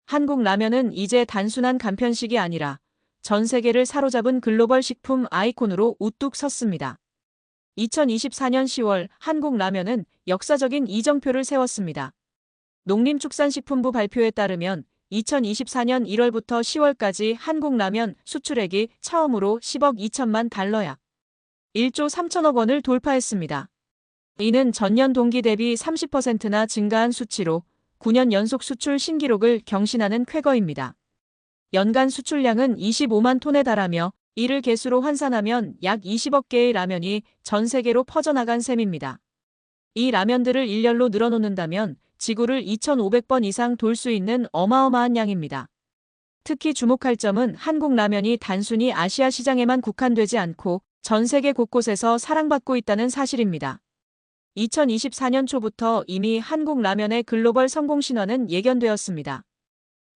한국 라면은 이제 단순한 간편식이 아니라 전 세계를 사로잡은 글로벌 식품 아이콘으로 우뚝 섰습니다. 2024년 10월 한국 라면은 역사적인 이정표를 세웠습니다. 농림축산식품부 발표에 따르면 2024년 1월부터 10월까지 한국 라면 수출액이 처음으로 10억 2천만 달러약 1조 3천억 원을 돌파했습니다. 이는 전년 동기 대비 30%나 증가한 수치로 9년 연속 수출 신기록을 경신하는 쾌거입니다. 연간 수출량은 25만 톤에 달하며 이를 개수로 환산하면 약 20억 개의 라면이 전 세계로 퍼져나간 셈입니다. 이 라면들을 일렬로 늘어놓는다면 지구를 2,500번 이상 돌 수 있는 어마어마한 양입니다. 특히 주목할 점은 한국 라면이 단순히 아시아 시장에만 국한되지 않고 전 세계 곳곳에서 사랑받고 있다는 사실입니다. 2024년 초부터 이미 한국 라면의 글로벌 성공 신화는 예견되었습니다.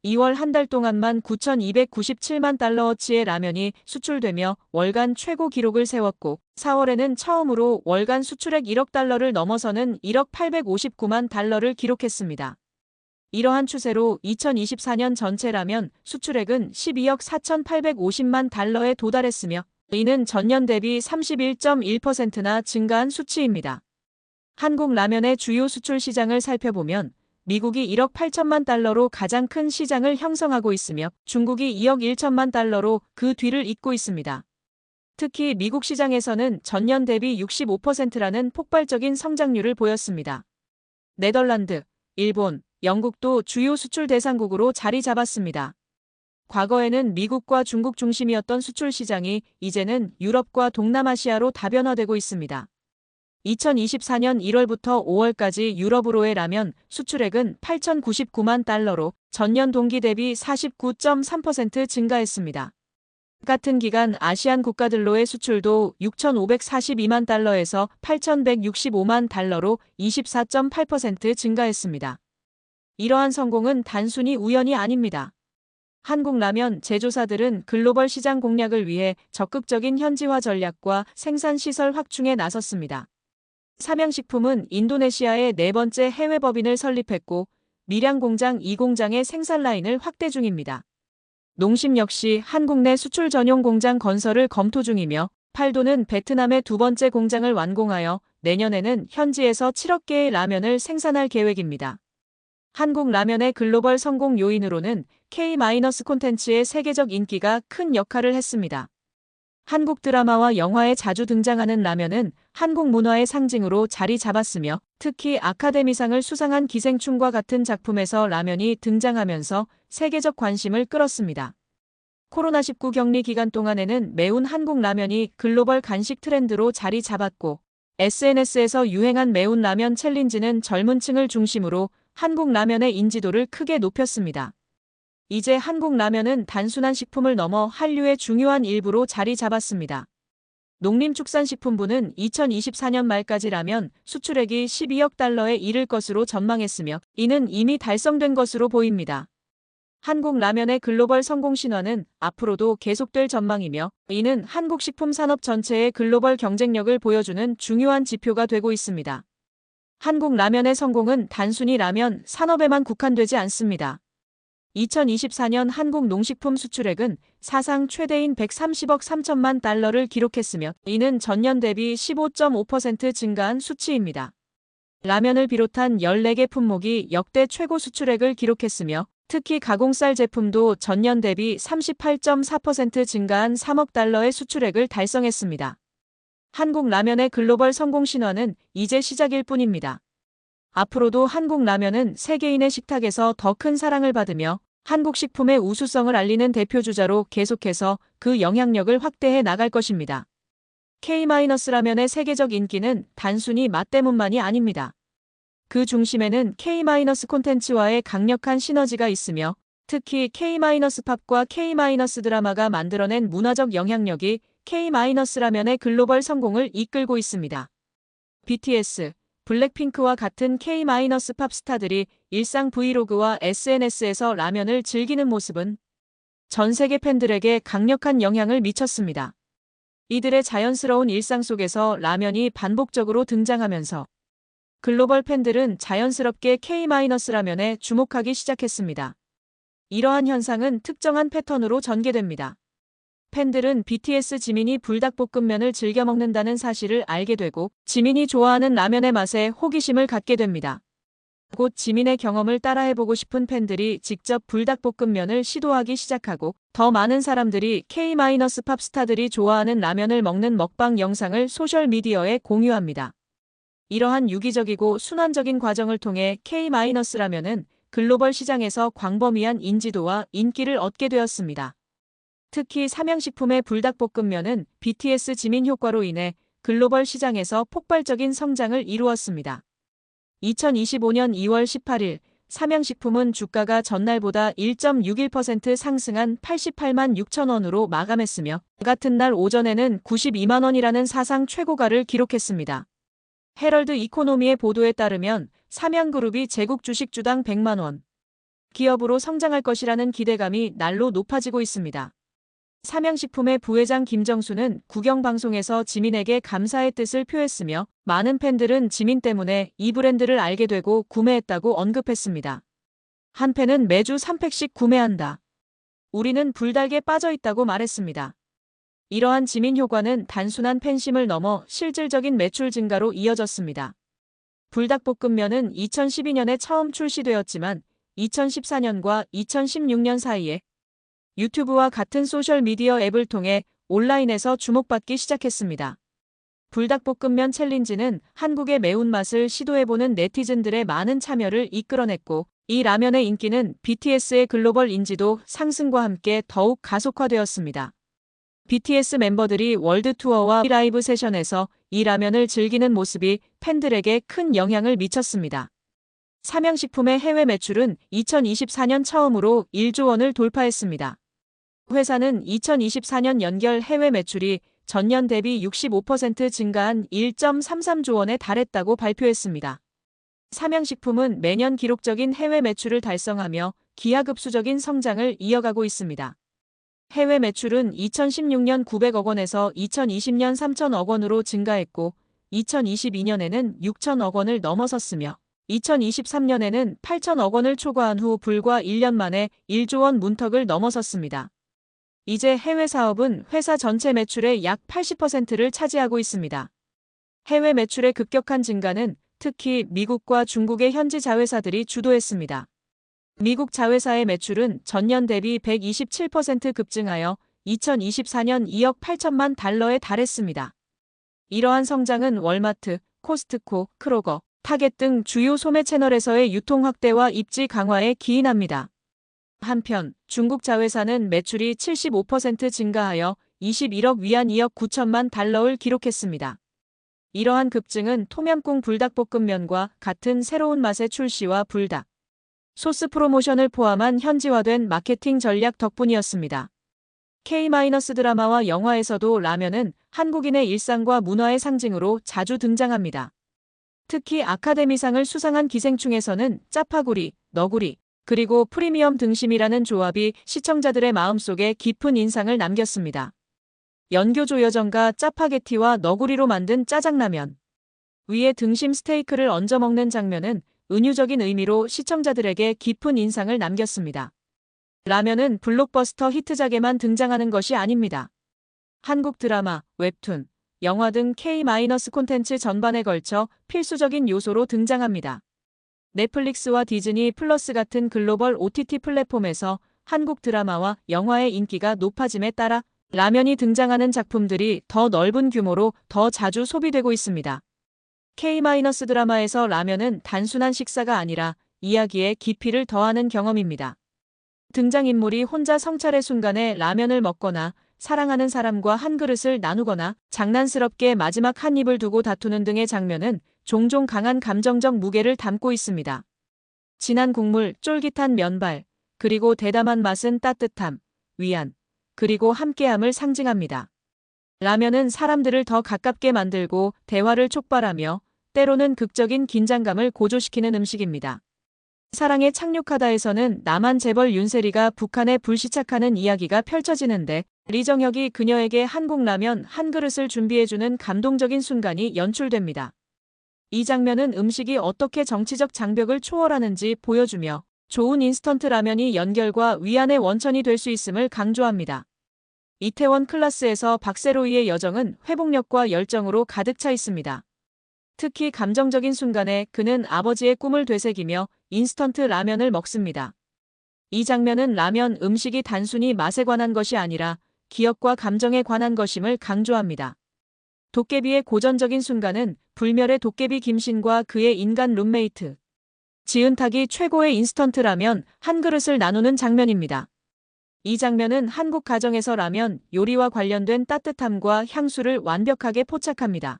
2월 한 달 동안만 9,297만 달러어치의 라면이 수출되며 월간 최고 기록을 세웠고 4월에는 처음으로 월간 수출액 1억 달러를 넘어서는 1억 859만 달러를 기록했습니다. 이러한 추세로 2024년 전체 라면 수출액은 12억 4,850만 달러에 도달했으며 이는 전년 대비 31.1%나 증가한 수치입니다. 한국 라면의 주요 수출 시장을 살펴보면 미국이 1억 8천만 달러로 가장 큰 시장을 형성하고 있으며 중국이 2억 1천만 달러로 그 뒤를 잇고 있습니다. 특히 미국 시장에서는 전년 대비 65%라는 폭발적인 성장률을 보였습니다. 네덜란드, 일본, 영국도 주요 수출 대상국으로 자리 잡았습니다. 과거에는 미국과 중국 중심이었던 수출 시장이 이제는 유럽과 동남아시아로 다변화되고 있습니다. 2024년 1월부터 5월까지 유럽으로의 라면 수출액은 8,099만 달러로 전년 동기 대비 49.3% 증가했습니다. 같은 기간 아시안 국가들로의 수출도 6,542만 달러에서 8,165만 달러로 24.8% 증가했습니다. 이러한 성공은 단순히 우연이 아닙니다. 한국 라면 제조사들은 글로벌 시장 공략을 위해 적극적인 현지화 전략과 생산 시설 확충에 나섰습니다. 삼양식품은 인도네시아에 네 번째 해외 법인을 설립했고 밀양공장 2공장의 생산 라인을 확대 중입니다. 농심 역시 한국 내 수출 전용 공장 건설을 검토 중이며 팔도는 베트남의 두 번째 공장을 완공하여 내년에는 현지에서 7억 개의 라면을 생산할 계획입니다. 한국 라면의 글로벌 성공 요인으로는 K- 콘텐츠의 세계적 인기가 큰 역할을 했습니다. 한국 드라마와 영화에 자주 등장하는 라면은 한국 문화의 상징으로 자리 잡았으며 특히 아카데미상을 수상한 기생충과 같은 작품에서 라면이 등장하면서 세계적 관심을 끌었습니다. 코로나19 격리 기간 동안에는 매운 한국 라면이 글로벌 간식 트렌드로 자리 잡았고 SNS에서 유행한 매운 라면 챌린지는 젊은 층을 중심으로 한국 라면의 인지도를 크게 높였습니다. 이제 한국 라면은 단순한 식품을 넘어 한류의 중요한 일부로 자리 잡았습니다. 농림축산식품부는 2024년 말까지 라면 수출액이 12억 달러에 이를 것으로 전망했으며 이는 이미 달성된 것으로 보입니다. 한국 라면의 글로벌 성공 신화는 앞으로도 계속될 전망이며 이는 한국 식품 산업 전체의 글로벌 경쟁력을 보여주는 중요한 지표가 되고 있습니다. 한국 라면의 성공은 단순히 라면 산업에만 국한되지 않습니다. 2024년 한국 농식품 수출액은 사상 최대인 130억 3천만 달러를 기록했으며 이는 전년 대비 15.5% 증가한 수치입니다. 라면을 비롯한 14개 품목이 역대 최고 수출액을 기록했으며 특히 가공쌀 제품도 전년 대비 38.4% 증가한 3억 달러의 수출액을 달성했습니다. 한국 라면의 글로벌 성공 신화는 이제 시작일 뿐입니다. 앞으로도 한국 라면은 세계인의 식탁에서 더 큰 사랑을 받으며 한국 식품의 우수성을 알리는 대표주자로 계속해서 그 영향력을 확대해 나갈 것입니다. K-라면의 세계적 인기는 단순히 맛 때문만이 아닙니다. 그 중심에는 K- 콘텐츠와의 강력한 시너지가 있으며 특히 K-팝과 K-드라마가 만들어낸 문화적 영향력이 K-라면의 글로벌 성공을 이끌고 있습니다. BTS, 블랙핑크와 같은 K-팝 스타들이 일상 브이로그와 SNS에서 라면을 즐기는 모습은 전 세계 팬들에게 강력한 영향을 미쳤습니다. 이들의 자연스러운 일상 속에서 라면이 반복적으로 등장하면서 글로벌 팬들은 자연스럽게 K- 라면에 주목하기 시작했습니다. 이러한 현상은 특정한 패턴으로 전개됩니다. 팬들은 BTS 지민이 불닭볶음면을 즐겨 먹는다는 사실을 알게 되고 지민이 좋아하는 라면의 맛에 호기심을 갖게 됩니다. 곧 지민의 경험을 따라해보고 싶은 팬들이 직접 불닭볶음면을 시도하기 시작하고 더 많은 사람들이 K-팝 스타들이 좋아하는 라면을 먹는 먹방 영상을 소셜미디어에 공유합니다. 이러한 유기적이고 순환적인 과정을 통해 K-라면은 글로벌 시장에서 광범위한 인지도와 인기를 얻게 되었습니다. 특히 삼양식품의 불닭볶음면은 BTS 지민 효과로 인해 글로벌 시장에서 폭발적인 성장을 이루었습니다. 2025년 2월 18일 삼양식품은 주가가 전날보다 1.61% 상승한 88만 6천 원으로 마감했으며 같은 날 오전에는 92만 원이라는 사상 최고가를 기록했습니다. 헤럴드 이코노미의 보도에 따르면 삼양그룹이 제국 주식 주당 100만 원 기업으로 성장할 것이라는 기대감이 날로 높아지고 있습니다. 삼양식품의 부회장 김정수는 국영방송에서 지민에게 감사의 뜻을 표했으며 많은 팬들은 지민 때문에 이 브랜드를 알게 되고 구매했다고 언급했습니다. 한 팬은 매주 3팩씩 구매한다. 우리는 불닭에 빠져있다고 말했습니다. 이러한 지민 효과는 단순한 팬심을 넘어 실질적인 매출 증가로 이어졌습니다. 불닭볶음면은 2012년에 처음 출시되었지만 2014년과 2016년 사이에 유튜브와 같은 소셜미디어 앱을 통해 온라인에서 주목받기 시작했습니다. 불닭볶음면 챌린지는 한국의 매운맛을 시도해보는 네티즌들의 많은 참여를 이끌어냈고 이 라면의 인기는 BTS의 글로벌 인지도 상승과 함께 더욱 가속화되었습니다. BTS 멤버들이 월드 투어와 라이브 세션에서 이 라면을 즐기는 모습이 팬들에게 큰 영향을 미쳤습니다. 삼양식품의 해외 매출은 2024년 처음으로 1조 원을 돌파했습니다. 회사는 2024년 연결 해외 매출이 전년 대비 65% 증가한 1.33조 원에 달했다고 발표했습니다. 삼양식품은 매년 기록적인 해외 매출을 달성하며 기하급수적인 성장을 이어가고 있습니다. 해외 매출은 2016년 900억 원에서 2020년 3천억 원으로 증가했고 2022년에는 6천억 원을 넘어섰으며 2023년에는 8천억 원을 초과한 후 불과 1년 만에 1조 원 문턱을 넘어섰습니다. 이제 해외 사업은 회사 전체 매출의 약 80%를 차지하고 있습니다. 해외 매출의 급격한 증가는 특히 미국과 중국의 현지 자회사들이 주도했습니다. 미국 자회사의 매출은 전년 대비 127% 급증하여 2024년 2억 8천만 달러에 달했습니다. 이러한 성장은 월마트, 코스트코, 크로거, 타겟 등 주요 소매 채널에서의 유통 확대와 입지 강화에 기인합니다. 한편 중국 자회사는 매출이 75% 증가하여 21억 위안 2억 9천만 달러를 기록했습니다. 이러한 급증은 톰얌꿍 불닭볶음면과 같은 새로운 맛의 출시와 불닭 소스 프로모션을 포함한 현지화된 마케팅 전략 덕분이었습니다. K-드라마와 영화에서도 라면은 한국인의 일상과 문화의 상징으로 자주 등장합니다. 특히 아카데미상을 수상한 기생충에서는 짜파구리, 너구리, 그리고 프리미엄 등심이라는 조합이 시청자들의 마음속에 깊은 인상을 남겼습니다. 연교조여전과 짜파게티와 너구리로 만든 짜장라면. 위에 등심 스테이크를 얹어 먹는 장면은 은유적인 의미로 시청자들에게 깊은 인상을 남겼습니다. 라면은 블록버스터 히트작에만 등장하는 것이 아닙니다. 한국 드라마, 웹툰, 영화 등 K- 콘텐츠 전반에 걸쳐 필수적인 요소로 등장합니다. 넷플릭스와 디즈니 플러스 같은 글로벌 OTT 플랫폼에서 한국 드라마와 영화의 인기가 높아짐에 따라 라면이 등장하는 작품들이 더 넓은 규모로 더 자주 소비되고 있습니다. K-드라마에서 라면은 단순한 식사가 아니라 이야기에 깊이를 더하는 경험입니다. 등장인물이 혼자 성찰의 순간에 라면을 먹거나 사랑하는 사람과 한 그릇을 나누거나 장난스럽게 마지막 한 입을 두고 다투는 등의 장면은 종종 강한 감정적 무게를 담고 있습니다. 진한 국물, 쫄깃한 면발, 그리고 대담한 맛은 따뜻함, 위안, 그리고 함께함을 상징합니다. 라면은 사람들을 더 가깝게 만들고 대화를 촉발하며 때로는 극적인 긴장감을 고조시키는 음식입니다. 사랑에 착륙하다에서는 남한 재벌 윤세리가 북한에 불시착하는 이야기가 펼쳐지는데 리정혁이 그녀에게 한국 라면 한 그릇을 준비해주는 감동적인 순간이 연출됩니다. 이 장면은 음식이 어떻게 정치적 장벽을 초월하는지 보여주며 좋은 인스턴트 라면이 연결과 위안의 원천이 될 수 있음을 강조합니다. 이태원 클라스에서 박세로이의 여정은 회복력과 열정으로 가득 차 있습니다. 특히 감정적인 순간에 그는 아버지의 꿈을 되새기며 인스턴트 라면을 먹습니다. 이 장면은 라면 음식이 단순히 맛에 관한 것이 아니라 기억과 감정에 관한 것임을 강조합니다. 도깨비의 고전적인 순간은 불멸의 도깨비 김신과 그의 인간 룸메이트 지은탁이 최고의 인스턴트 라면 한 그릇을 나누는 장면입니다. 이 장면은 한국 가정에서 라면 요리와 관련된 따뜻함과 향수를 완벽하게 포착합니다.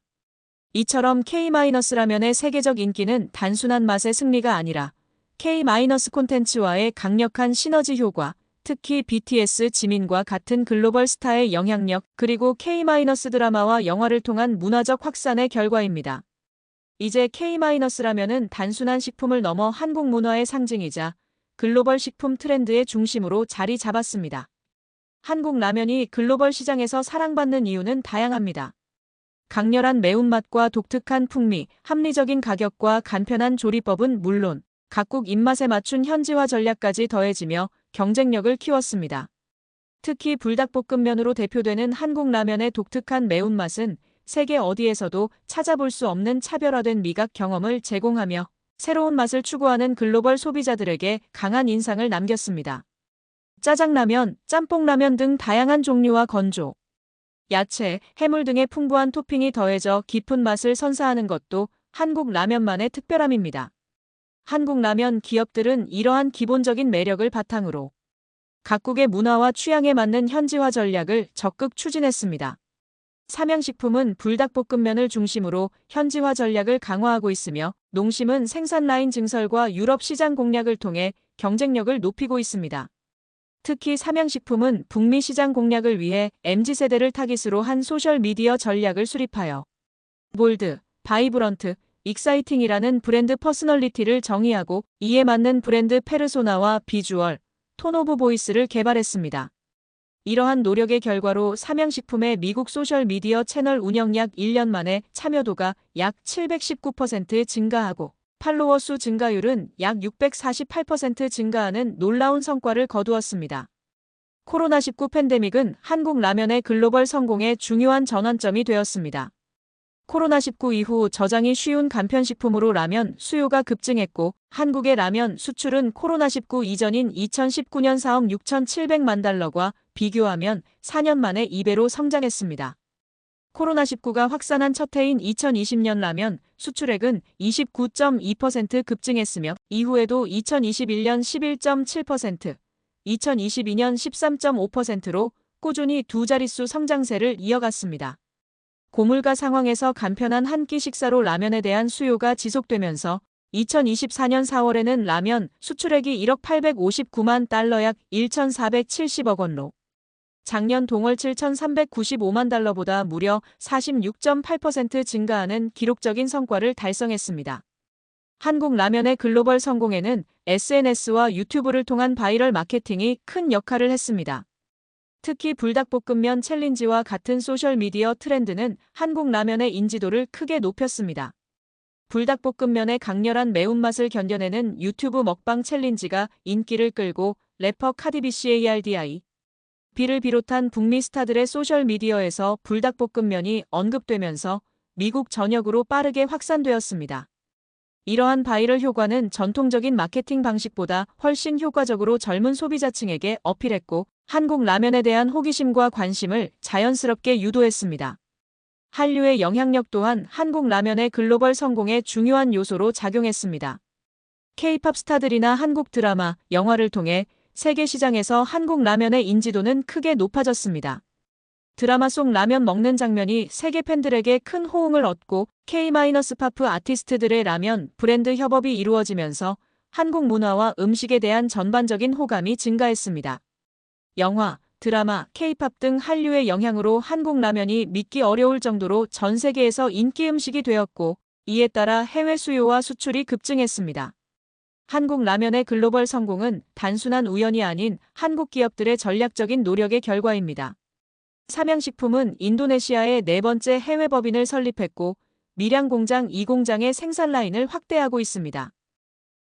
이처럼 K-라면의 세계적 인기는 단순한 맛의 승리가 아니라 K- 콘텐츠와의 강력한 시너지 효과, 특히 BTS 지민과 같은 글로벌 스타의 영향력, 그리고 K- 드라마와 영화를 통한 문화적 확산의 결과입니다. 이제 K-라면은 단순한 식품을 넘어 한국 문화의 상징이자 글로벌 식품 트렌드의 중심으로 자리 잡았습니다. 한국 라면이 글로벌 시장에서 사랑받는 이유는 다양합니다. 강렬한 매운맛과 독특한 풍미, 합리적인 가격과 간편한 조리법은 물론 각국 입맛에 맞춘 현지화 전략까지 더해지며 경쟁력을 키웠습니다. 특히 불닭볶음면으로 대표되는 한국 라면의 독특한 매운맛은 세계 어디에서도 찾아볼 수 없는 차별화된 미각 경험을 제공하며 새로운 맛을 추구하는 글로벌 소비자들에게 강한 인상을 남겼습니다. 짜장라면, 짬뽕라면 등 다양한 종류와 건조, 야채, 해물 등의 풍부한 토핑이 더해져 깊은 맛을 선사하는 것도 한국 라면만의 특별함입니다. 한국 라면 기업들은 이러한 기본적인 매력을 바탕으로 각국의 문화와 취향에 맞는 현지화 전략을 적극 추진했습니다. 삼양식품은 불닭볶음면을 중심으로 현지화 전략을 강화하고 있으며 농심은 생산 라인 증설과 유럽 시장 공략을 통해 경쟁력을 높이고 있습니다. 특히 삼양식품은 북미 시장 공략을 위해 MZ세대를 타깃으로 한 소셜미디어 전략을 수립하여 볼드, 바이브런트, 익사이팅이라는 브랜드 퍼스널리티를 정의하고 이에 맞는 브랜드 페르소나와 비주얼, 톤 오브 보이스를 개발했습니다. 이러한 노력의 결과로 삼양식품의 미국 소셜미디어 채널 운영 약 1년 만에 참여도가 약 719% 증가하고 팔로워 수 증가율은 약 648% 증가하는 놀라운 성과를 거두었습니다. 코로나19 팬데믹은 한국 라면의 글로벌 성공의 중요한 전환점이 되었습니다. 코로나19 이후 저장이 쉬운 간편식품으로 라면 수요가 급증했고 한국의 라면 수출은 코로나19 이전인 2019년 4억 6,700만 달러과 비교하면 4년 만에 2배로 성장했습니다. 코로나19가 확산한 첫 해인 2020년 라면 수출액은 29.2% 급증했으며 이후에도 2021년 11.7%, 2022년 13.5%로 꾸준히 두 자릿수 성장세를 이어갔습니다. 고물가 상황에서 간편한 한 끼 식사로 라면에 대한 수요가 지속되면서 2024년 4월에는 라면 수출액이 1억 859만 달러 약 1,470억 원로 작년 동월 7,395만 달러보다 무려 46.8% 증가하는 기록적인 성과를 달성했습니다. 한국 라면의 글로벌 성공에는 SNS와 유튜브를 통한 바이럴 마케팅이 큰 역할을 했습니다. 특히 불닭볶음면 챌린지와 같은 소셜미디어 트렌드는 한국 라면의 인지도를 크게 높였습니다. 불닭볶음면의 강렬한 매운맛을 견뎌내는 유튜브 먹방 챌린지가 인기를 끌고 래퍼 카디비 씨의 Bi를 비롯한 북미 스타들의 소셜미디어에서 불닭볶음면이 언급되면서 미국 전역으로 빠르게 확산되었습니다. 이러한 바이럴 효과는 전통적인 마케팅 방식보다 훨씬 효과적으로 젊은 소비자층에게 어필했고 한국 라면에 대한 호기심과 관심을 자연스럽게 유도했습니다. 한류의 영향력 또한 한국 라면의 글로벌 성공의 중요한 요소로 작용했습니다. K-팝 스타들이나 한국 드라마, 영화를 통해 세계 시장에서 한국 라면의 인지도는 크게 높아졌습니다. 드라마 속 라면 먹는 장면이 세계 팬들에게 큰 호응을 얻고 K-팝 아티스트들의 라면 브랜드 협업이 이루어지면서 한국 문화와 음식에 대한 전반적인 호감이 증가했습니다. 영화, 드라마, K-팝 등 한류의 영향으로 한국 라면이 믿기 어려울 정도로 전 세계에서 인기 음식이 되었고 이에 따라 해외 수요와 수출이 급증했습니다. 한국 라면의 글로벌 성공은 단순한 우연이 아닌 한국 기업들의 전략적인 노력의 결과입니다. 삼양식품은 인도네시아의 네 번째 해외 법인을 설립했고 밀양 공장 2공장의 생산 라인을 확대하고 있습니다.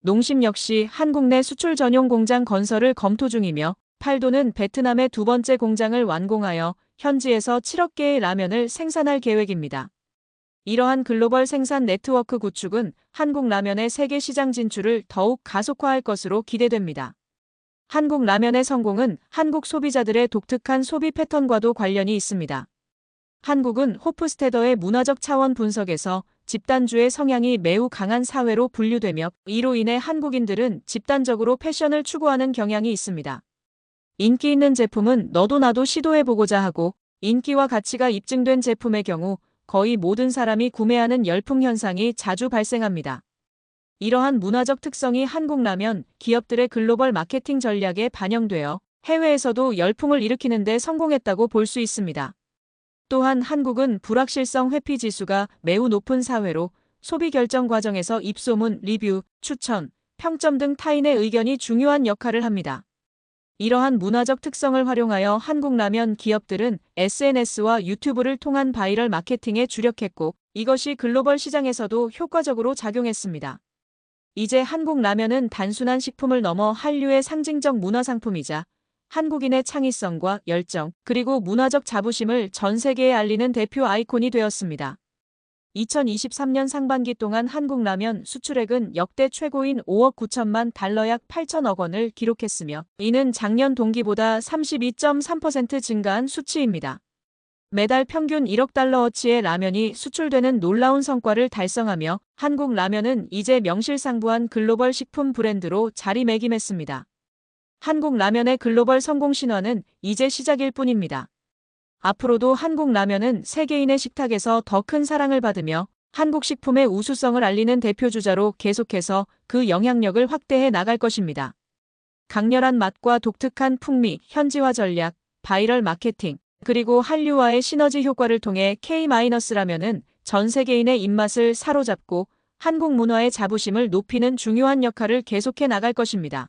농심 역시 한국 내 수출 전용 공장 건설을 검토 중이며 팔도는 베트남의 두 번째 공장을 완공하여 현지에서 7억 개의 라면을 생산할 계획입니다. 이러한 글로벌 생산 네트워크 구축은 한국 라면의 세계 시장 진출을 더욱 가속화할 것으로 기대됩니다. 한국 라면의 성공은 한국 소비자들의 독특한 소비 패턴과도 관련이 있습니다. 한국은 호프스테더의 문화적 차원 분석에서 집단주의 성향이 매우 강한 사회로 분류되며 이로 인해 한국인들은 집단적으로 패션을 추구하는 경향이 있습니다. 인기 있는 제품은 너도 나도 시도해보고자 하고 인기와 가치가 입증된 제품의 경우 거의 모든 사람이 구매하는 열풍 현상이 자주 발생합니다. 이러한 문화적 특성이 한국 라면 기업들의 글로벌 마케팅 전략에 반영되어 해외에서도 열풍을 일으키는 데 성공했다고 볼 수 있습니다. 또한 한국은 불확실성 회피 지수가 매우 높은 사회로 소비 결정 과정에서 입소문, 리뷰, 추천, 평점 등 타인의 의견이 중요한 역할을 합니다. 이러한 문화적 특성을 활용하여 한국 라면 기업들은 SNS와 유튜브를 통한 바이럴 마케팅에 주력했고 이것이 글로벌 시장에서도 효과적으로 작용했습니다. 이제 한국 라면은 단순한 식품을 넘어 한류의 상징적 문화상품이자 한국인의 창의성과 열정 그리고 문화적 자부심을 전 세계에 알리는 대표 아이콘이 되었습니다. 2023년 상반기 동안 한국 라면 수출액은 역대 최고인 5억 9천만 달러 약 8천억 원을 기록했으며 이는 작년 동기보다 32.3% 증가한 수치입니다. 매달 평균 1억 달러어치의 라면이 수출되는 놀라운 성과를 달성하며 한국 라면은 이제 명실상부한 글로벌 식품 브랜드로 자리매김했습니다. 한국 라면의 글로벌 성공 신화는 이제 시작일 뿐입니다. 앞으로도 한국 라면은 세계인의 식탁에서 더 큰 사랑을 받으며 한국 식품의 우수성을 알리는 대표주자로 계속해서 그 영향력을 확대해 나갈 것입니다. 강렬한 맛과 독특한 풍미, 현지화 전략, 바이럴 마케팅, 그리고 한류와의 시너지 효과를 통해 K-라면은 전 세계인의 입맛을 사로잡고 한국 문화의 자부심을 높이는 중요한 역할을 계속해 나갈 것입니다.